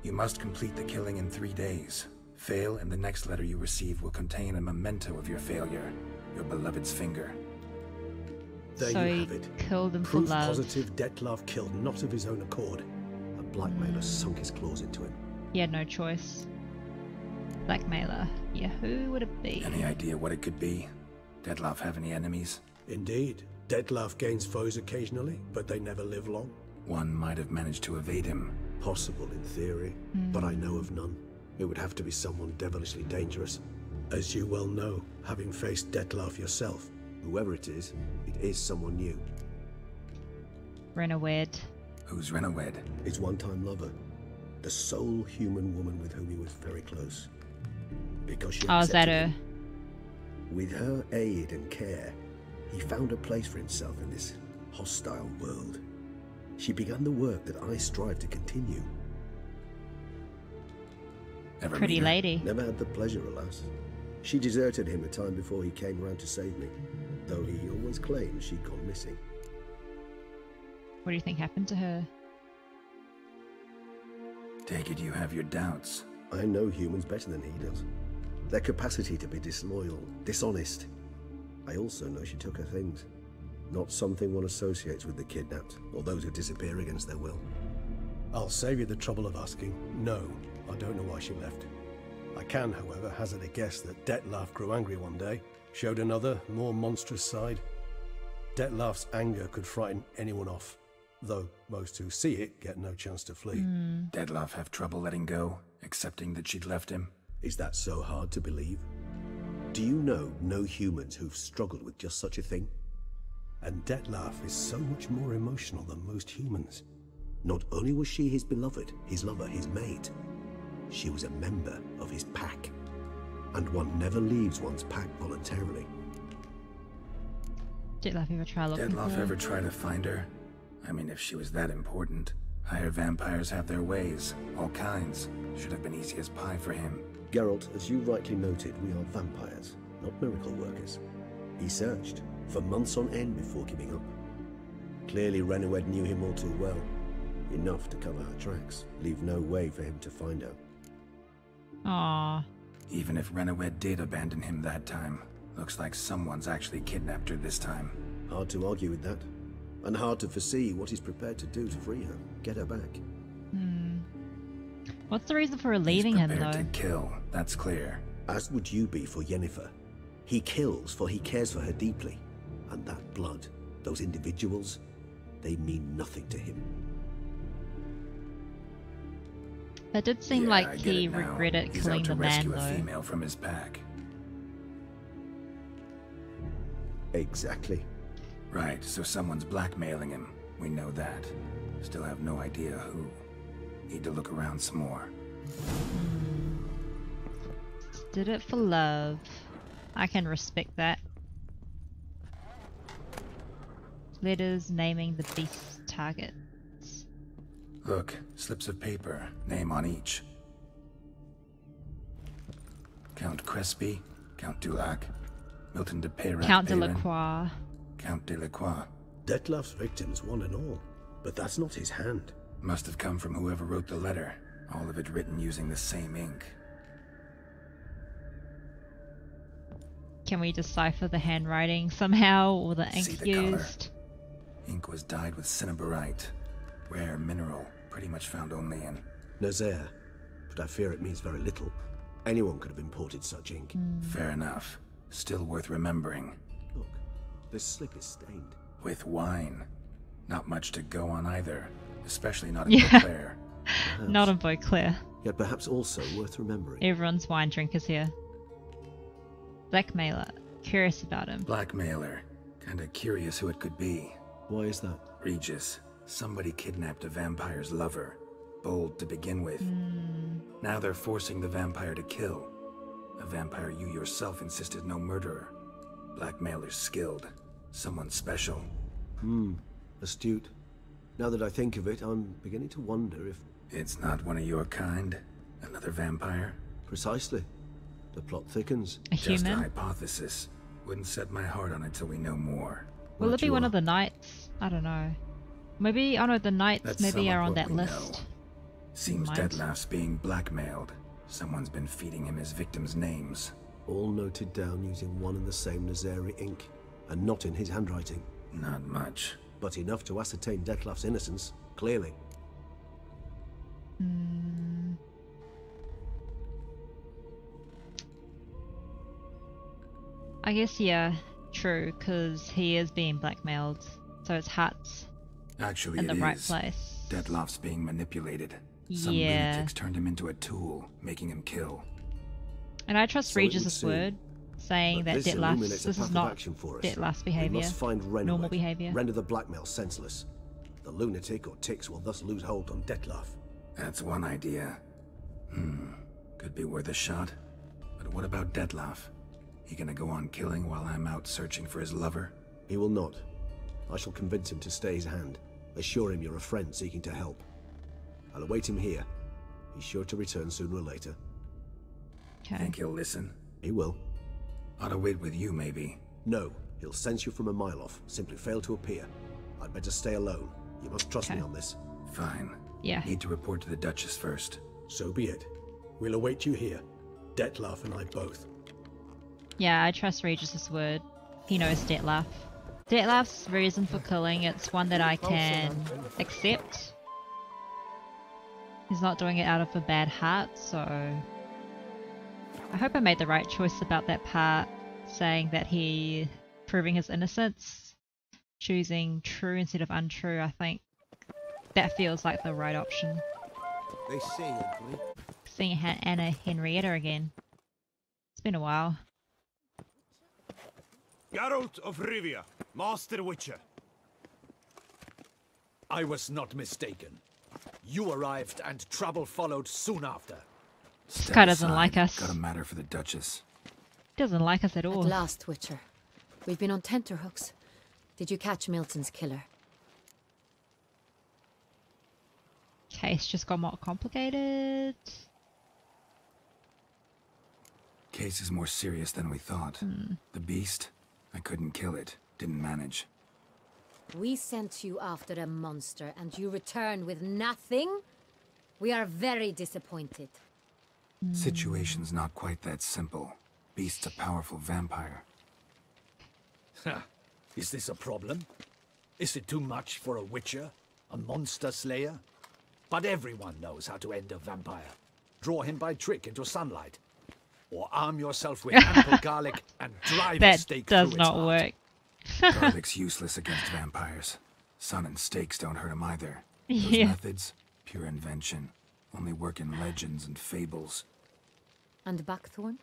B: You must complete the killing in 3 days. Fail, and the next letter you receive will contain a memento of your failure. Your beloved's finger.
F: There
A: So
F: you
A: he
F: have it.
A: killed him for
F: Proof
A: love.
F: positive Detlaff killed not of his own accord. A blackmailer sunk his claws into him.
A: He had no choice. Blackmailer. Yeah, who would it be?
B: Any idea what it could be? Detlaff have any enemies?
F: Indeed. Detlaff gains foes occasionally, but they never live long.
B: One might have managed to evade him.
F: Possible in theory, but I know of none. It would have to be someone devilishly dangerous. As you well know, having faced Detlaff yourself, whoever it is someone new.
A: Renawed.
B: Who's Renawed?
F: His one-time lover. The sole human woman with whom he was very close. Because she
A: Oh, is that
F: accepted
A: her?
F: him. With her aid and care, he found a place for himself in this hostile world. She began the work that I strive to continue.
B: Ever
A: Pretty
B: meet her?
A: lady.
C: Never had the pleasure, alas. She deserted him a time before he came round to save me, though he always claimed she'd gone missing.
A: What do you think happened to her?
B: Take it you have your doubts.
C: I know humans better than he does. Their capacity to be disloyal, dishonest. I also know she took her things. Not something one associates with the kidnapped, or those who disappear against their will.
F: I'll save you the trouble of asking. No, I don't know why she left. I can, however, hazard a guess that Detlaff grew angry one day, showed another, more monstrous side. Detlaff's anger could frighten anyone off, though most who see it get no chance to flee.
B: Detlaff have trouble letting go, accepting that she'd left him.
C: Is that so hard to believe? Do you know no humans who've struggled with just such a thing?
F: And Detlaff is so much more emotional than most humans.
C: Not only was she his beloved, his lover, his mate, she was a member of his pack. And one never leaves one's pack voluntarily.
A: Detlaff ever try looking for
B: Detlaff
A: her?
B: ever try to find her? I mean, if she was that important. Higher vampires have their ways, all kinds. Should have been easy as pie for him.
C: Geralt, as you rightly noted, we are vampires, not miracle workers. He searched for months on end before giving up. Clearly Renawed knew him all too well. Enough to cover her tracks, leave no way for him to find her.
A: Aww.
B: Even if Renawed did abandon him that time, looks like someone's actually kidnapped her this time.
C: Hard to argue with that. And hard to foresee what he's prepared to do to free her, get her back.
A: What's the reason for leaving him,
B: Prepared
A: though?
B: to kill, that's clear.
C: As would you be for Yennefer. He kills for he cares for her deeply. And that blood, those individuals, they mean nothing to him.
A: That did seem
B: Yeah, I
A: like
B: get
A: he
B: it now.
A: regretted
B: He's
A: killing
B: out to
A: the man,
B: rescue a
A: though.
B: female from his pack.
C: Exactly.
B: Right, so someone's blackmailing him. We know that. Still have no idea who. Need to look around some more.
A: Did it for love. I can respect that. Letters naming the beast's targets.
B: Look, slips of paper, name on each. Count Crespi, Count Dulac, Milton de Peyrac,
A: Count de la Croix.
B: Count de la Croix.
C: Detlef's victims, one and all. But that's not his hand.
B: Must have come from whoever wrote the letter. All of it written using the same ink.
A: Can we decipher the handwriting somehow, or the ink
B: See the
A: used?
B: color? Ink was dyed with cinnabarite. Rare mineral, pretty much found only in
C: Nazaire. But I fear it means very little. Anyone could have imported such ink.
B: Fair enough. Still worth remembering.
C: Look, this slip is stained.
B: With wine. Not much to go on either. Especially not in
A: Yeah.
B: Beauclair.
A: Not in Beauclair.
C: Yet perhaps also worth remembering.
A: Everyone's wine drinkers here. Blackmailer. Curious about him.
B: Blackmailer. Kinda curious who it could be.
C: Why is that?
B: Regis. Somebody kidnapped a vampire's lover. Bold to begin with. Now they're forcing the vampire to kill. A vampire you yourself insisted no murderer. Blackmailer's skilled. Someone special.
C: Astute. Now that I think of it, I'm beginning to wonder if...
B: It's not one of your kind? Another vampire?
C: Precisely. The plot thickens.
A: A
B: Just a
A: human?
B: hypothesis. Wouldn't set my heart on it till we know more.
A: Will
C: Right
A: it be
C: you
A: one
C: are.
A: of the knights? I don't know. Maybe, oh no, the knights
B: Let's
A: maybe
B: sum
A: are
B: up
A: on
B: what
A: that
B: we
A: list.
B: know. Seems
A: Mind.
B: Detlef's being blackmailed. Someone's been feeding him his victims' names.
C: All noted down using one and the same Nazari ink. And not in his handwriting.
B: Not much.
C: But enough to ascertain Detlef's innocence, clearly.
A: I guess, yeah, true, because he is being blackmailed. So his heart's
B: Actually,
A: in the
B: it
A: right
B: is.
A: place.
B: Detlef's being manipulated. Some
A: Yeah.
B: lunatics turned him into a tool, making him kill.
A: And I trust
C: So it would
A: Regis's
C: seem.
A: word, saying
C: But
A: that
C: this
A: Detlef's,
C: illuminates a
A: this
C: path
A: is
C: of
A: not
C: action for us.
A: Detlef's
C: We
A: behaviour.
C: must find Renwick,
A: Normal behaviour.
C: render the blackmail senseless. The lunatic or ticks will thus lose hold on Detlef.
B: That's one idea. Could be worth a shot. But what about Detlef? He gonna go on killing while I'm out searching for his lover?
C: He will not. I shall convince him to stay his hand. Assure him you're a friend seeking to help. I'll await him here. He's sure to return sooner or later.
A: Okay.
B: Think he'll listen?
C: He will.
B: Ought to wait with you, maybe.
C: No, he'll sense you from a mile off. Simply fail to appear. I'd better stay alone. You must trust me
A: Okay.
C: on this.
B: Fine.
A: Yeah.
B: Need to report to the Duchess first.
F: So be it. We'll await you here. Detlef and I both.
A: Yeah, I trust Regis's word. He knows Detlef. Detlef's reason for killing, it's one that I can accept. He's not doing it out of a bad heart, so... I hope I made the right choice about that part, saying that he... proving his innocence, choosing true instead of untrue. I think that feels like the right option.
E: They say a great
A: Seeing Anna Henrietta again. It's been a while.
G: Geralt of Rivia, Master Witcher.
J: I was not mistaken. You arrived and trouble followed soon after.
A: This
B: Step
A: guy doesn't
B: aside.
A: like us.
B: Got a matter for the Duchess.
A: Doesn't like us at all.
K: At last, Witcher. We've been on tenterhooks. Did you catch Milton's killer?
A: Case just got more complicated.
B: Case is more serious than we thought. The beast? I couldn't kill it. Didn't manage.
K: We sent you after a monster and you return with nothing? We are very disappointed.
B: Situation's not quite that simple. Beast's a powerful vampire.
J: Is this a problem? Is it too much for a witcher? A monster slayer? But everyone knows how to end a vampire. Draw him by trick into sunlight. Or arm yourself with ample garlic and drive a
A: That
J: stake
A: does
J: through
A: not
J: its
A: work.
B: Garlic's useless against vampires. Sun and stakes don't hurt him either. Those
A: Yeah.
B: methods, pure invention. Only work in legends and fables.
K: And buckthorn?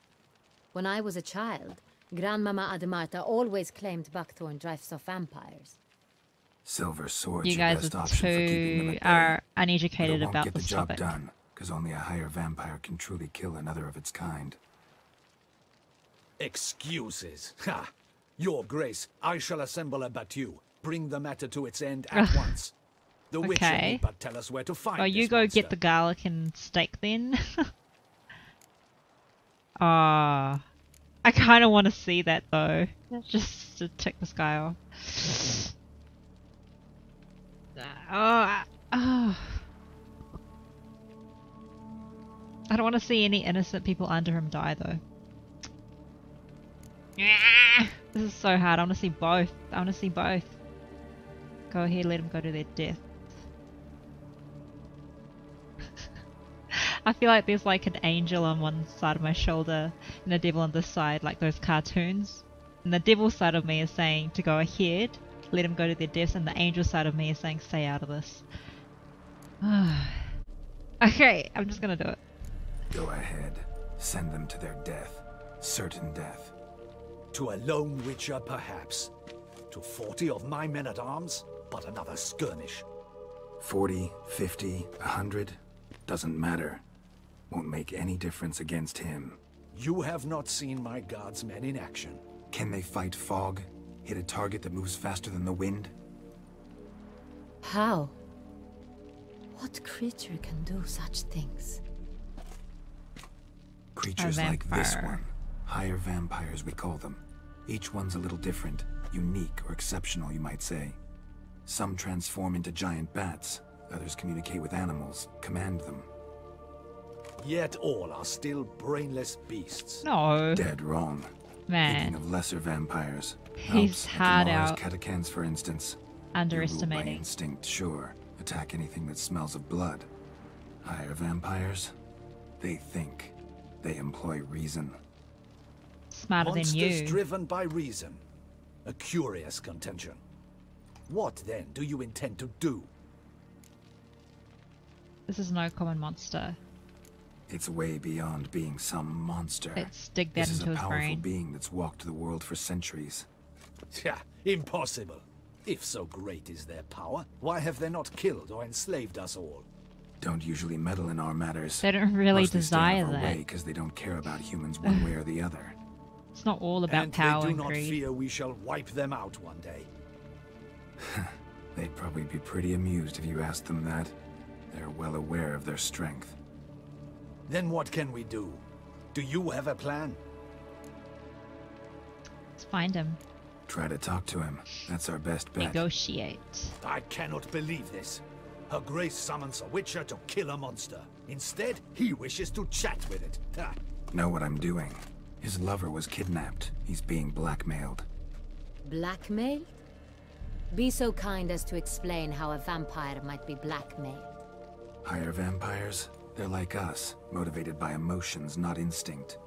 K: When I was a child, Grandmama Ademarta always claimed buckthorn drives off vampires.
B: Silver sword's
A: You
B: your
A: guys
B: best
A: are
B: option for keeping them at bay.
A: are
B: But
A: uneducated
B: it won't
A: about
B: get the
A: this
B: job
A: topic.
B: done, because only a higher vampire can truly kill another of its kind.
J: Excuses. Ha! Your Grace, I shall assemble a battue. Bring the matter to its end at once. The Witcher
A: Okay.
J: need but tell us where to find
A: Oh, you
J: this
A: go
J: monster.
A: get the garlic and steak then. Ah, I kind of want to see that though, just to tick this guy off. Oh. I don't want to see any innocent people under him die though. This is so hard. I want to see both. I want to see both. Go ahead, let them go to their death. I feel like there's like an angel on one side of my shoulder and a devil on this side, like those cartoons. And the devil side of me is saying to go ahead, let them go to their deaths, and the angel side of me is saying stay out of this. Okay, I'm just gonna do it.
B: Go ahead. Send them to their death. Certain death.
J: To a lone Witcher, perhaps. To 40 of my men-at-arms, but another skirmish.
B: 40, 50, 100, doesn't matter. Won't make any difference against him.
J: You have not seen my guardsmen in action.
B: Can they fight fog? Hit a target that moves faster than the wind?
K: How? What creature can do such things?
B: Creatures like this one. Higher vampires, we call them. Each one's a little different. Unique or exceptional, you might say. Some transform into giant bats. Others communicate with animals, command them.
J: Yet all are still brainless beasts.
A: No.
B: Dead wrong.
A: Man.
B: Thinking of lesser vampires.
A: He's hard out.
B: Catechans, for instance.
A: Underestimating.
B: By instinct, sure. Attack anything that smells of blood. Higher vampires? They think. They employ reason.
A: Smarter than you.
J: Monsters driven by reason. A curious contention. What then do you intend to do?
A: This is no common monster.
B: It's way beyond being some monster.
A: Let's dig that
B: this
A: into
B: is a
A: his
B: powerful
A: brain.
B: being that's walked the world for centuries.
J: Yeah, impossible. If so great is their power, why have they not killed or enslaved us all?
B: Don't usually meddle in our matters.
A: They don't really
B: Mostly
A: desire
B: stay out of our
A: that.
B: way because they don't care about humans one way or the other.
A: It's not all about
J: And
A: power
J: they do
A: and
J: not
A: greed.
J: fear we shall wipe them out one day.
B: They'd probably be pretty amused if you asked them that. They're well aware of their strength.
J: Then what can we do? Do you have a plan?
A: Let's find him.
B: Try to talk to him. That's our best bet.
A: Negotiate.
J: I cannot believe this. Her Grace summons a Witcher to kill a monster. Instead, he wishes to chat with it. Ha.
B: Know what I'm doing. His lover was kidnapped. He's being blackmailed.
K: Blackmailed? Be so kind as to explain how a vampire might be blackmailed.
B: Higher vampires? They're like us, motivated by emotions, not instinct.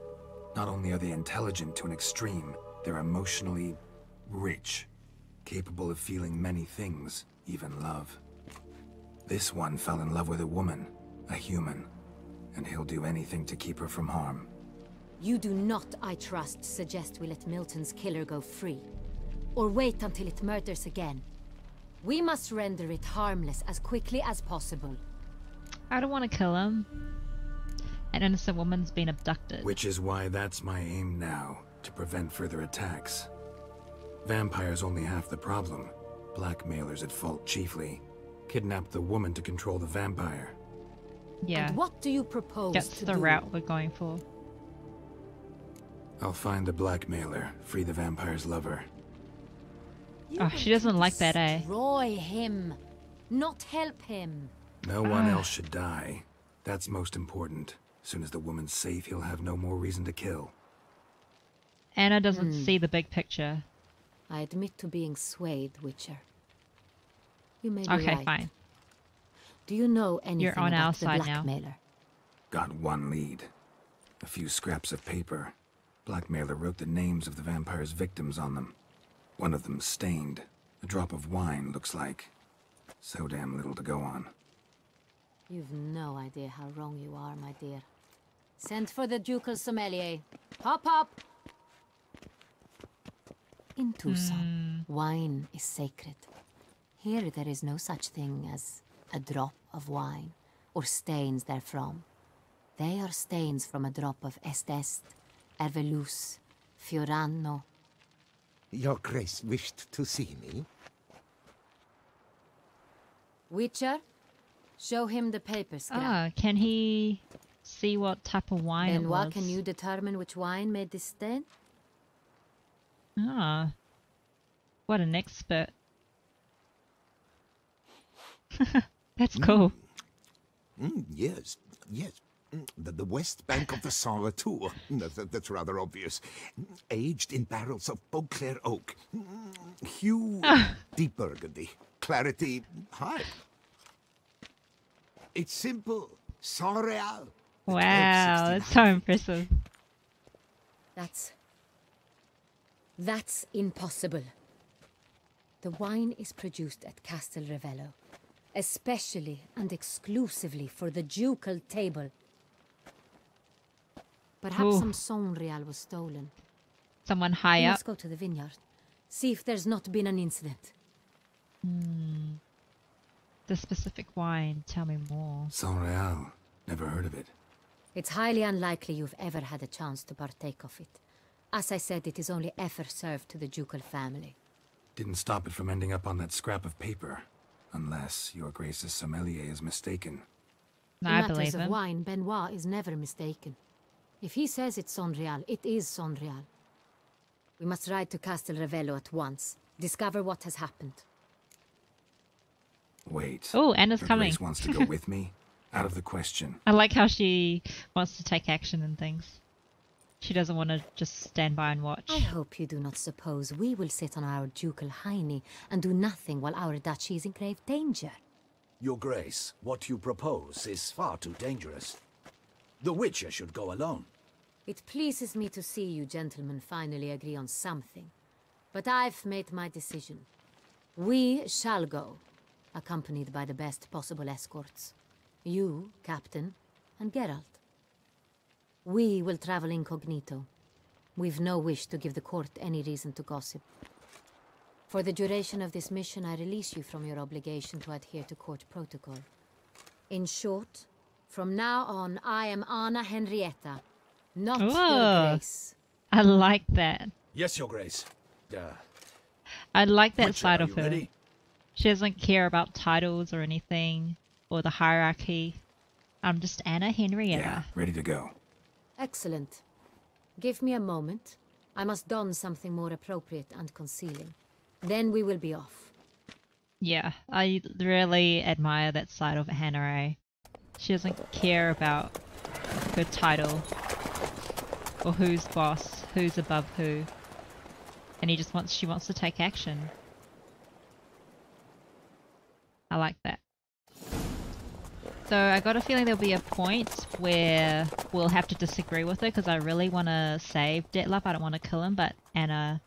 B: Not only are they intelligent to an extreme, they're emotionally rich, capable of feeling many things, even love. This one fell in love with a woman, a human, and he'll do anything to keep her from harm.
K: You do not, I trust, suggest we let Milton's killer go free. Or wait until it murders again. We must render it harmless as quickly as possible.
A: I don't want to kill him. An innocent woman's been abducted.
B: Which is why that's my aim now, to prevent further attacks. Vampires only half the problem. Blackmailers at fault chiefly. Kidnapped the woman to control the vampire.
A: Yeah.
K: And what do you propose
A: That's
K: to
A: the
K: do?
A: route we're going for.
B: I'll find the blackmailer, free the vampire's lover.
K: You
A: Oh,
K: want
A: she doesn't
K: to
A: like that, eh?
K: Destroy him, not help him.
B: No one else should die. That's most important. Soon as the woman's safe, he'll have no more reason to kill.
A: Anna doesn't see the big picture.
K: I admit to being swayed, Witcher. You may be
A: Okay,
K: right.
A: fine.
K: Do you know anything
A: You're on
K: about
A: our
K: the
A: side now.
K: blackmailer?
B: Got one lead. A few scraps of paper. Blackmailer wrote the names of the vampire's victims on them. One of them stained. A drop of wine, looks like. So damn little to go on.
K: You've no idea how wrong you are, my dear. Send for the ducal sommelier. Hop, hop! In Tucson, wine is sacred. Here there is no such thing as a drop of wine, or stains therefrom. They are stains from a drop of Est, Ervelus, Fiorano.
E: Your Grace wished to see me?
K: Witcher, show him the paper scrap.
A: Ah, can he see what type of wine it was?
K: Benoit, can you determine which wine made this stain?
A: Ah, what an expert. That's cool.
E: Yes, yes. The west bank of the Saar too. That's rather obvious. Aged in barrels of Beauclair oak. Hue, deep burgundy. Clarity, high. It's simple. Sans Real.
A: Wow, that's so impressive.
K: That's impossible. The wine is produced at Castel Revello, especially and exclusively for the ducal table. Perhaps some Sans Real was stolen.
A: Someone high up.
K: Let's go to the vineyard. See if there's not been an incident.
A: The specific wine, tell me more.
B: Sans Real. Never heard of it.
K: It's highly unlikely you've ever had a chance to partake of it. As I said, it is only ever served to the ducal family.
B: Didn't stop it from ending up on that scrap of paper. Unless your Grace's sommelier is mistaken.
K: In
A: I
K: matters
A: believe
K: of
A: him.
K: wine, Benoit is never mistaken. If he says it's Sans Real, it is Sans Real. We must ride to Castel Revello at once. Discover what has happened.
B: Wait.
A: Oh, Anna's
B: Your
A: coming.
B: Grace wants to go with me? Out of the question.
A: I like how she wants to take action and things. She doesn't want to just stand by and watch.
K: I hope you do not suppose we will sit on our ducal hiney and do nothing while our duchy is in grave danger.
J: Your Grace, what you propose is far too dangerous. The Witcher should go alone.
K: It pleases me to see you gentlemen finally agree on something. But I've made my decision. We shall go, accompanied by the best possible escorts. You, Captain, and Geralt. We will travel incognito. We've no wish to give the court any reason to gossip. For the duration of this mission, I release you from your obligation to adhere to court protocol. In short, from now on, I am Anna Henrietta, not your Grace.
A: I like that.
J: Yes, Your Grace.
A: I like that
J: Witcher,
A: side
J: are
A: of
J: you
A: her.
J: ready?
A: She doesn't care about titles or anything, or the hierarchy. I'm just Anna Henrietta.
B: Yeah, ready to go.
K: Excellent. Give me a moment. I must don something more appropriate and concealing. Then we will be off.
A: Yeah, I really admire that side of Hannah. She doesn't care about her title or who's boss, who's above who, and she wants to take action. I like that. So I got a feeling there'll be a point where we'll have to disagree with her because I really want to save Detlef. I don't want to kill him, but Anna,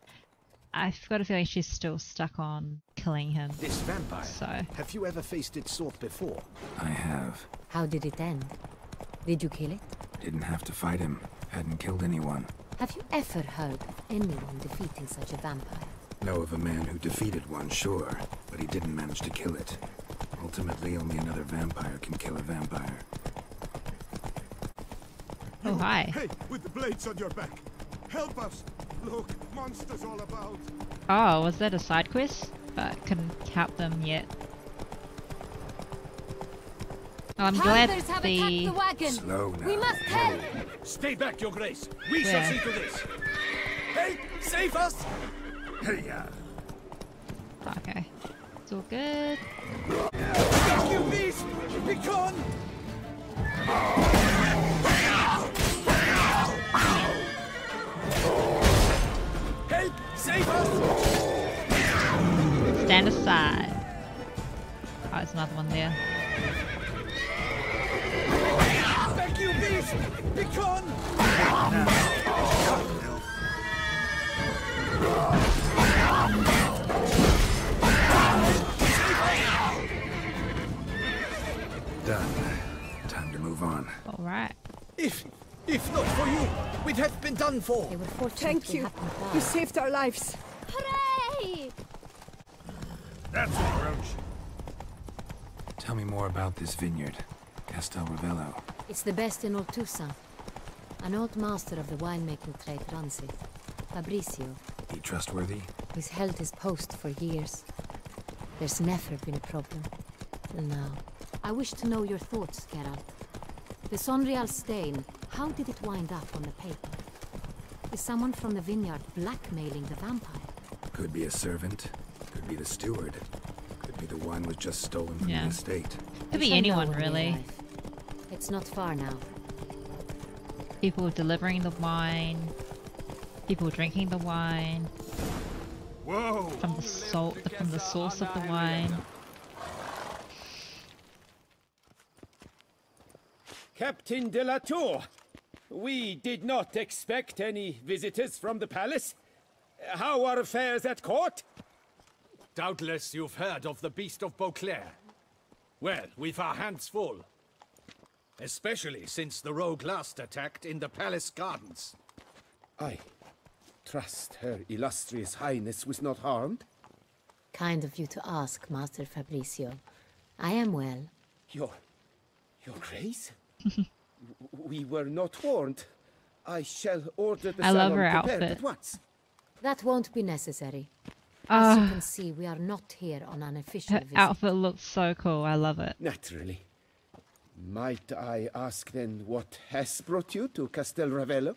A: I've got a feeling she's still stuck on killing him.
J: This vampire,
A: So
J: have you ever faced its sort before?
B: I have.
K: How did it end? Did you kill it?
B: Didn't have to fight him. Hadn't killed anyone.
K: Have you ever heard of anyone defeating such a vampire?
B: Know of a man who defeated one, sure, but he didn't manage to kill it. Ultimately, only another vampire can kill a vampire.
A: Oh, hi.
G: Hey, with the blades on your back. Help us. Look, monsters all about.
A: Oh, was that a side quest? But couldn't help them yet. Oh, I'm glad
K: Hunters have attacked the wagon.
B: Slow now.
K: We must help.
J: Stay back, Your Grace. We
A: Where?
J: shall see to this. Hey, save us!
B: Hey,
A: Okay. It's all good.
J: You beast! Be gone! Help! Save us!
A: Stand aside. Oh, there's another one there.
J: Back, you beast! Be gone!
B: Done. Time to move on.
A: All right.
J: If not for you, we'd have been done for.
K: They were fortunate
L: Thank
K: we
L: you.
K: happened by.
L: You saved our lives.
H: Hooray!
G: That's an approach.
B: Tell me more about this vineyard, Castel Ravello.
K: It's the best in all Toussaint. An old master of the winemaking trade runs it. Fabricio.
B: He trustworthy?
K: He's held his post for years. There's never been a problem. Till now. I wish to know your thoughts, Geralt. The Sonreal stain, how did it wind up on the paper? Is someone from the vineyard blackmailing the vampire?
B: Could be a servant. Could be the steward. Could be the wine was just stolen from the estate.
A: Could be anyone, really.
K: It's not far now.
A: People delivering the wine. People drinking the wine.
G: Whoa!
A: From the source of the wine.
D: Captain de la Tour, we did not expect any visitors from the palace. How are affairs at court?
J: Doubtless you've heard of the Beast of Beauclair. Well, we've our hands full. Especially since the rogue last attacked in the palace gardens.
C: I trust Her Illustrious Highness was not harmed?
K: Kind of you to ask, Master Fabricio. I am well.
C: Your Grace? We were not warned. I shall order the salon prepared at once.
K: That won't be necessary. As you can see, we are not here on an official visit.
A: Her outfit looks so cool. I love it.
C: Naturally. Might I ask then what has brought you to Castel Ravello?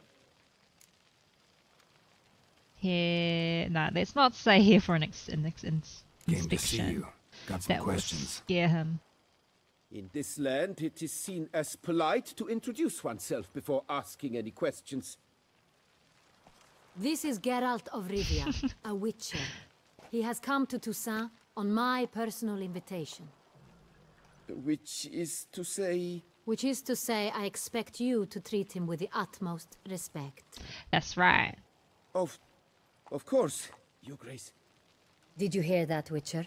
A: Here, no, let's not stay here for an
B: Came
A: inspection.
B: to see you. Got some questions.
A: Will scare him.
C: In this land, it is seen as polite to introduce oneself before asking any questions.
K: This is Geralt of Rivia, a witcher. He has come to Toussaint on my personal invitation.
C: Which is to say...
K: Which is to say, I expect you to treat him with the utmost respect.
A: That's right.
C: Of course, Your Grace.
K: Did you hear that, Witcher?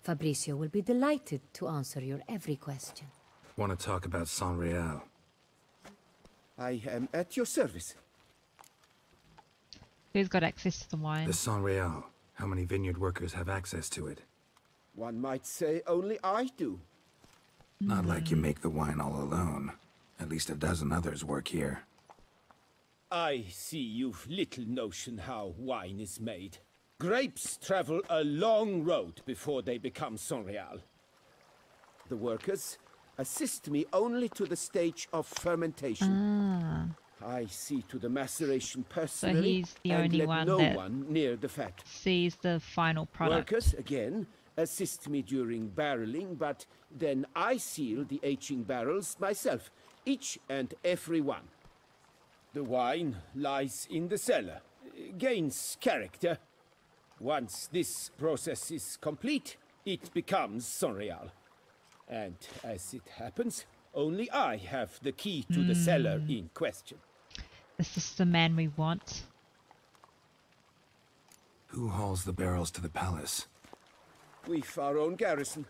K: Fabricio will be delighted to answer your every question.
B: Want to talk about Sonreal?
C: I am at your service.
A: Who's got access to the wine?
B: The Sonreal. How many vineyard workers have access to it?
C: One might say only I do.
B: Not like you make the wine all alone. At least a dozen others work here.
D: I see you've little notion how wine is made. Grapes travel a long road before they become Sonreal.
C: The workers assist me only to the stage of fermentation. I see to the maceration personally,
A: so he's the
C: and
A: only
C: let
A: one
C: no
A: that
C: one near the fat.
A: Sees the final product.
C: Workers, again, assist me during barreling, but then I seal the aging barrels myself, each and every one. The wine lies in the cellar, gains character. Once this process is complete, it becomes Sonreal. And as it happens, only I have the key to the cellar in question.
A: This is the man we want.
B: Who hauls the barrels to the palace?
C: We've our own garrison.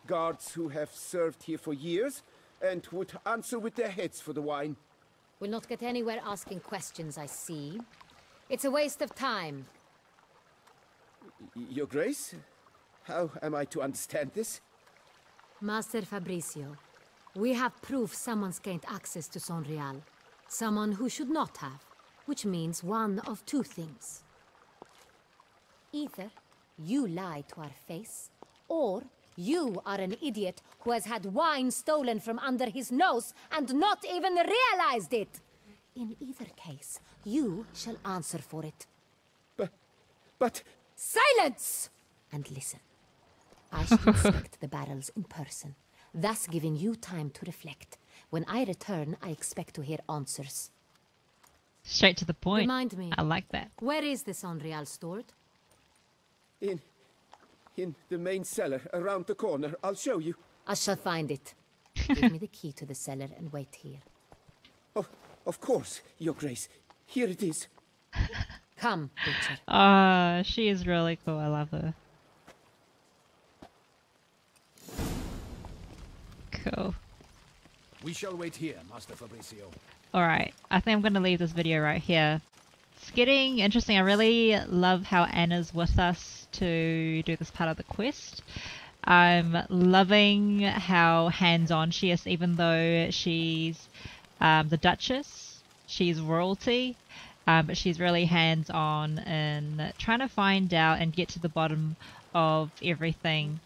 C: Guards who have served here for years and would answer with their heads for the wine.
K: We'll not get anywhere asking questions, I see. It's a waste of time.
C: Your Grace? How am I to understand this?
K: Master Fabricio, we have proof someone's gained access to Sonreal. Someone who should not have, which means one of two things. Either you lie to our face, or you are an idiot who has had wine stolen from under his nose and not even realized it. In either case, you shall answer for it.
C: But...
K: Silence! And listen. I shall inspect the barrels in person, thus giving you time to reflect. When I return, I expect to hear answers.
A: Straight to the point.
K: Remind me.
A: I like that.
K: Where is the Sonreal stored?
C: In the main cellar, around the corner. I'll show you.
K: I shall find it. Give me the key to the cellar and wait here.
C: Oh, of course, Your Grace. Here it is.
K: Come, Richard.
A: She is really cool. I love her. Cool.
J: We shall wait here, Master Fabricio.
A: Alright, I think I'm going to leave this video right here. it's getting interesting. I really love how Anna's with us to do this part of the quest. I'm loving how hands-on she is, even though she's the Duchess. She's royalty, but she's really hands-on in trying to find out and get to the bottom of everything,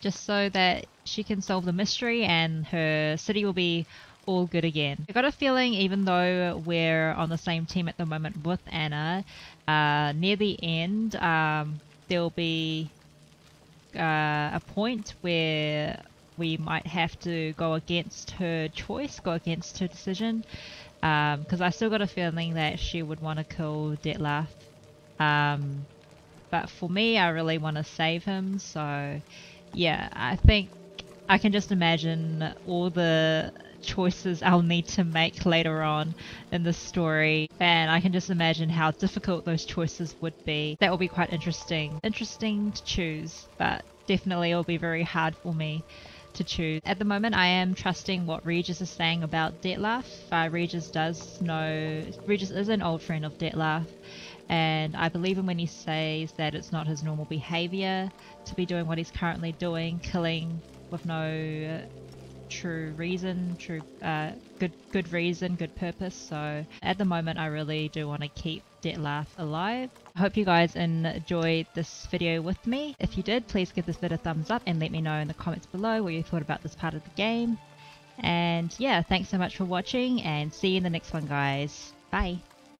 A: just so that she can solve the mystery and her city will be all good again. I got a feeling, even though we're on the same team at the moment with Anna, near the end there'll be a point where we might have to go against her choice, go against her decision, because I still got a feeling that she would want to kill Detlef, but for me I really want to save him. So yeah, I think I can just imagine all the choices I'll need to make later on in the story, and I can just imagine how difficult those choices would be. That will be quite interesting to choose, but definitely it will be very hard for me to choose. At the moment I am trusting what Regis is saying about Detlef. Regis is an old friend of Detlef, and I believe him when he says that it's not his normal behavior to be doing what he's currently doing, killing with no true reason, good reason, good purpose. So at the moment I really do want to keep Detlef alive. I hope you guys enjoyed this video with me. If you did, please give this video a thumbs up and let me know in the comments below what you thought about this part of the game. And yeah, thanks so much for watching, and see you in the next one, guys. Bye.